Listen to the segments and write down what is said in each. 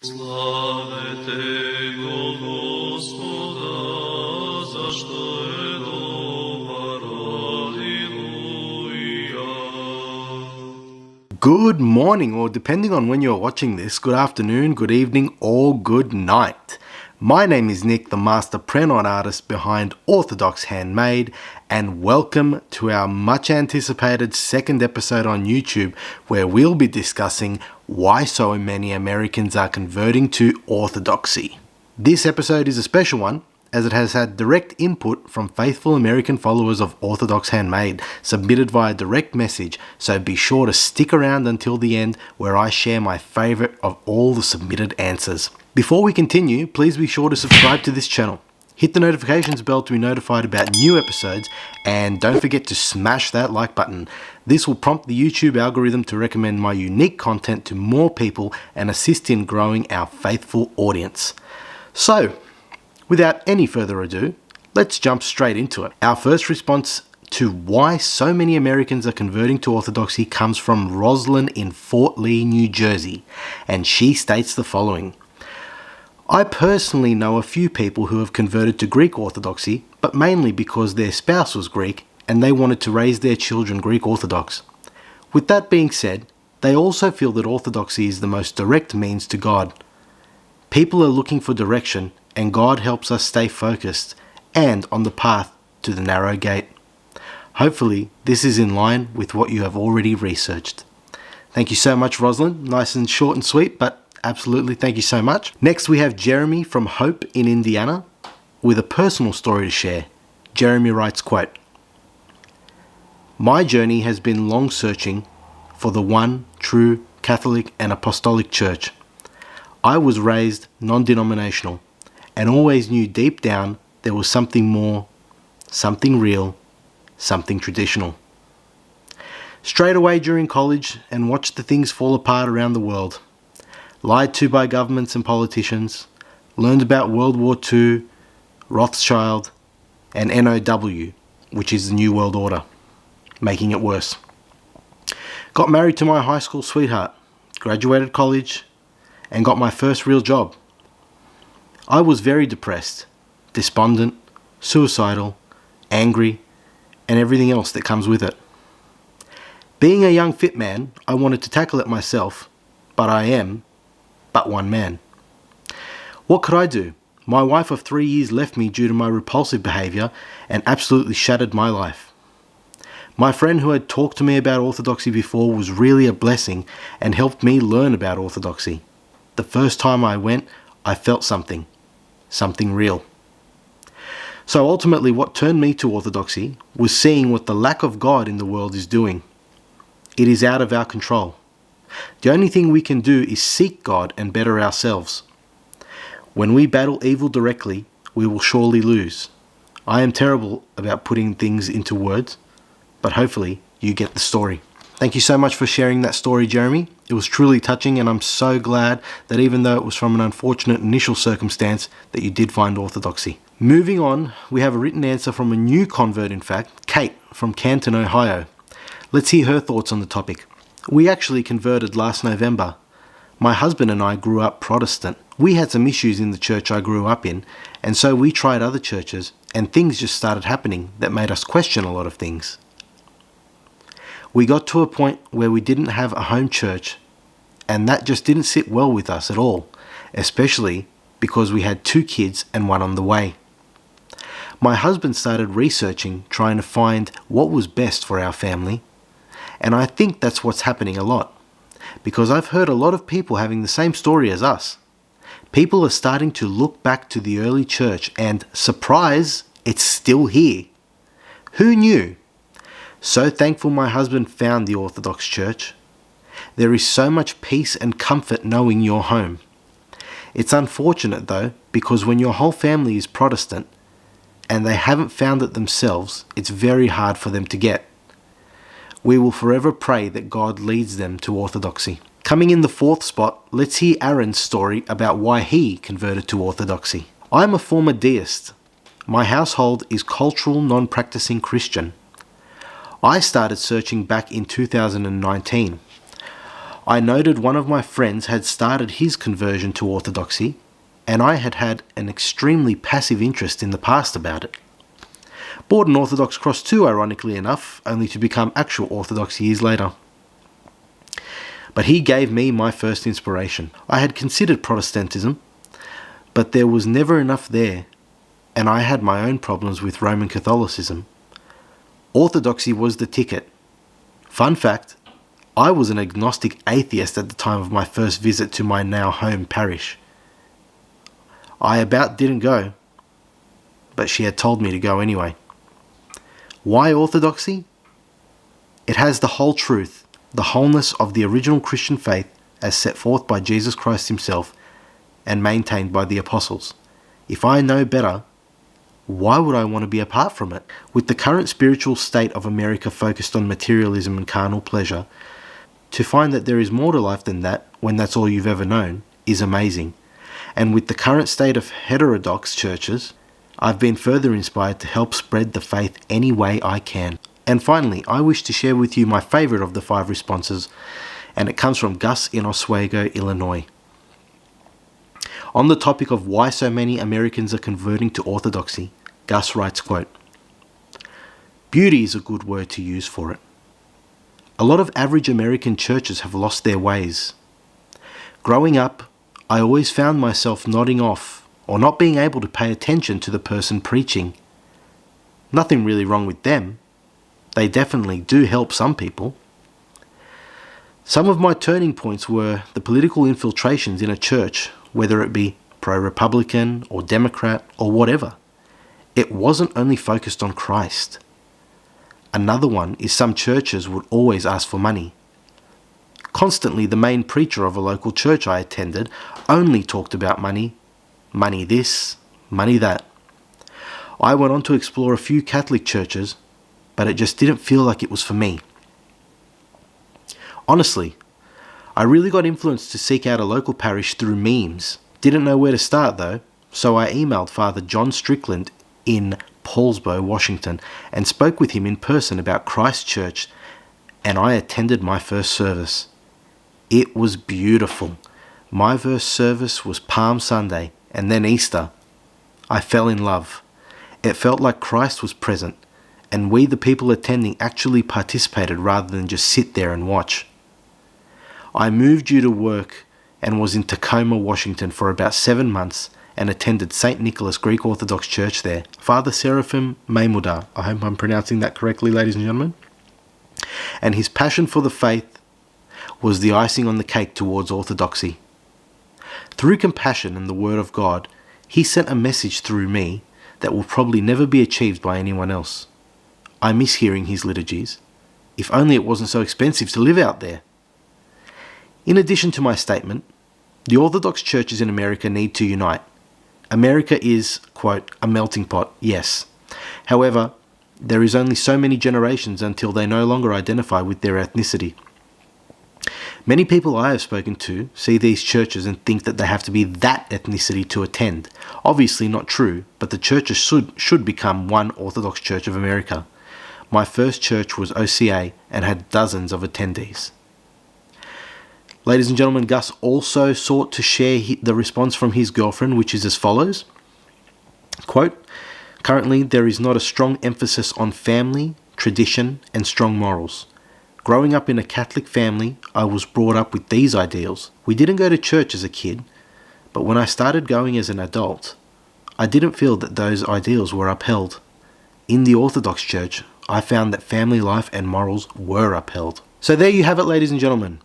Славите го Господа, zašto je dobar, Alleluia. Good morning, or depending on when you're watching this, good afternoon, good evening, or good night. My name is Nick, the master print-on artist behind Orthodox Handmade, and welcome to our much anticipated second episode on YouTube, where we'll be discussing why so many Americans are converting to Orthodoxy. This episode is a special one, as it has had direct input from faithful American followers of Orthodox Handmade, submitted via direct message, so be sure to stick around until the end where I share my favourite of all the submitted answers. Before we continue, please be sure to subscribe to this channel. Hit the notifications bell to be notified about new episodes, and don't forget to smash that like button. This will prompt the YouTube algorithm to recommend my unique content to more people and assist in growing our faithful audience. So, without any further ado, let's jump straight into it. Our first response to why so many Americans are converting to Orthodoxy comes from Rosalind in Fort Lee, New Jersey, and she states the following. I personally know a few people who have converted to Greek Orthodoxy, but mainly because their spouse was Greek and they wanted to raise their children Greek Orthodox. With that being said, they also feel that Orthodoxy is the most direct means to God. People are looking for direction, and God helps us stay focused and on the path to the narrow gate. Hopefully, this is in line with what you have already researched. Thank you so much, Rosalind. Nice and short and sweet, but absolutely thank you so much. Next, we have Jeremy from Hope in Indiana with a personal story to share. Jeremy writes, quote, "My journey has been long searching for the one true Catholic and Apostolic Church. I was raised non-denominational and always knew deep down there was something more, something real, something traditional. Strayed away during college and watched the things fall apart around the world. Lied to by governments and politicians, learned about World War II, Rothschild, and NOW, which is the New World Order, making it worse. Got married to my high school sweetheart, graduated college, and got my first real job. I was very depressed, despondent, suicidal, angry, and everything else that comes with it. Being a young fit man, I wanted to tackle it myself, but I am but one man. What could I do? My wife of 3 years left me due to my repulsive behaviour and absolutely shattered my life. My friend who had talked to me about Orthodoxy before was really a blessing and helped me learn about Orthodoxy. The first time I went, I felt something real. So ultimately what turned me to Orthodoxy was seeing what the lack of God in the world is doing. It is out of our control. The only thing we can do is seek God and better ourselves. When we battle evil directly, we will surely lose. I am terrible about putting things into words, but hopefully you get the story." Thank you so much for sharing that story, Jeremy. It was truly touching, and I'm so glad that even though it was from an unfortunate initial circumstance, that you did find Orthodoxy. Moving on, we have a written answer from a new convert, in fact, Kate from Canton, Ohio. Let's hear her thoughts on the topic. "We actually converted last November. My husband and I grew up Protestant. We had some issues in the church I grew up in, and so we tried other churches, and things just started happening that made us question a lot of things. We got to a point where we didn't have a home church, and that just didn't sit well with us at all, especially because we had 2 kids and one on the way. My husband started researching, trying to find what was best for our family, and I think that's what's happening a lot, because I've heard a lot of people having the same story as us. People are starting to look back to the early church and, surprise, it's still here. Who knew? So thankful my husband found the Orthodox Church. There is so much peace and comfort knowing you're home. It's unfortunate though, because when your whole family is Protestant and they haven't found it themselves, it's very hard for them to get. We will forever pray that God leads them to Orthodoxy." Coming in the 4th spot, let's hear Aaron's story about why he converted to Orthodoxy. "I am a former deist. My household is cultural non-practicing Christian. I started searching back in 2019. I noted one of my friends had started his conversion to Orthodoxy, and I had had an extremely passive interest in the past about it. Bought an Orthodox cross too, ironically enough, only to become actual Orthodox years later. But he gave me my first inspiration. I had considered Protestantism, but there was never enough there, and I had my own problems with Roman Catholicism. Orthodoxy was the ticket. Fun fact, I was an agnostic atheist at the time of my first visit to my now home parish. I about didn't go, but she had told me to go anyway. Why Orthodoxy? It has the whole truth, the wholeness of the original Christian faith as set forth by Jesus Christ himself and maintained by the apostles. If I know better, why would I want to be apart from it? With the current spiritual state of America focused on materialism and carnal pleasure, to find that there is more to life than that, when that's all you've ever known, is amazing. And with the current state of heterodox churches, I've been further inspired to help spread the faith any way I can. And finally, I wish to share with you my favourite of the 5 responses, and it comes from Gus in Oswego, Illinois. On the topic of why so many Americans are converting to Orthodoxy, Gus writes, quote, "Beauty is a good word to use for it. A lot of average American churches have lost their ways. Growing up, I always found myself nodding off or not being able to pay attention to the person preaching. Nothing really wrong with them. They definitely do help some people. Some of my turning points were the political infiltrations in a church, whether it be pro-Republican or Democrat or whatever. It wasn't only focused on Christ. Another one is some churches would always ask for money. Constantly, the main preacher of a local church I attended only talked about money. Money this, money that. I went on to explore a few Catholic churches, but it just didn't feel like it was for me. Honestly, I really got influenced to seek out a local parish through memes. Didn't know where to start though, so I emailed Father John Strickland in Paulsbo, Washington, and spoke with him in person about Christ Church, and I attended my first service. It was beautiful. My first service was Palm Sunday, and then Easter. I fell in love. It felt like Christ was present, and we, the people attending, actually participated rather than just sit there and watch. I moved due to work and was in Tacoma, Washington for about 7 months and attended St. Nicholas Greek Orthodox Church there. Father Seraphim Maimudar, I hope I'm pronouncing that correctly, ladies and gentlemen. And his passion for the faith was the icing on the cake towards Orthodoxy. Through compassion and the Word of God, he sent a message through me that will probably never be achieved by anyone else. I miss hearing his liturgies. If only it wasn't so expensive to live out there. In addition to my statement, the Orthodox churches in America need to unite. America is, quote, a melting pot, yes. However, there is only so many generations until they no longer identify with their ethnicity. Many people I have spoken to see these churches and think that they have to be that ethnicity to attend. Obviously not true, but the churches should become one Orthodox Church of America. My first church was OCA and had dozens of attendees. Ladies and gentlemen, Gus also sought to share the response from his girlfriend, which is as follows. Quote, "Currently, there is not a strong emphasis on family, tradition, and strong morals. Growing up in a Catholic family, I was brought up with these ideals. We didn't go to church as a kid, but when I started going as an adult, I didn't feel that those ideals were upheld. In the Orthodox Church, I found that family life and morals were upheld." So there you have it, ladies and gentlemen.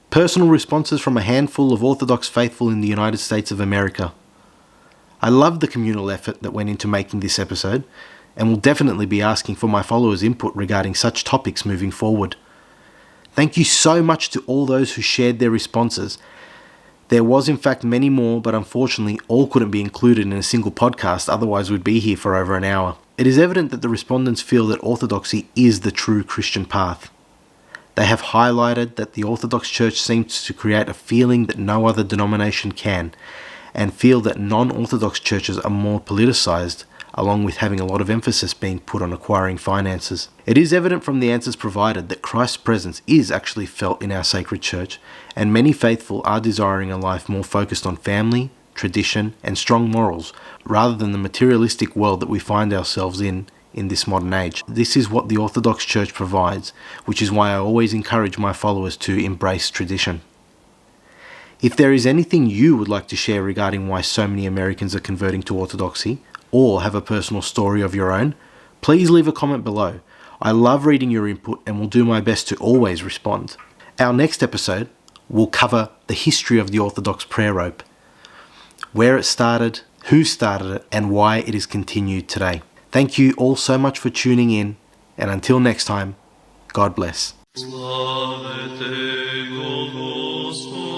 Personal responses from a handful of Orthodox faithful in the United States of America. I love the communal effort that went into making this episode, and will definitely be asking for my followers' input regarding such topics moving forward. Thank you so much to all those who shared their responses. There was in fact many more, but unfortunately all couldn't be included in a single podcast, otherwise we'd be here for over an hour. It is evident that the respondents feel that Orthodoxy is the true Christian path. They have highlighted that the Orthodox Church seems to create a feeling that no other denomination can, and feel that non-Orthodox churches are more politicized, along with having a lot of emphasis being put on acquiring finances. It is evident from the answers provided that Christ's presence is actually felt in our sacred church, and many faithful are desiring a life more focused on family, tradition, and strong morals, rather than the materialistic world that we find ourselves in this modern age. This is what the Orthodox Church provides, which is why I always encourage my followers to embrace tradition. If there is anything you would like to share regarding why so many Americans are converting to Orthodoxy, or have a personal story of your own, please leave a comment below. I love reading your input and will do my best to always respond. Our next episode will cover the history of the Orthodox prayer rope, where it started, who started it, and why it is continued today. Thank you all so much for tuning in, and until next time, God bless. Славите го Господа.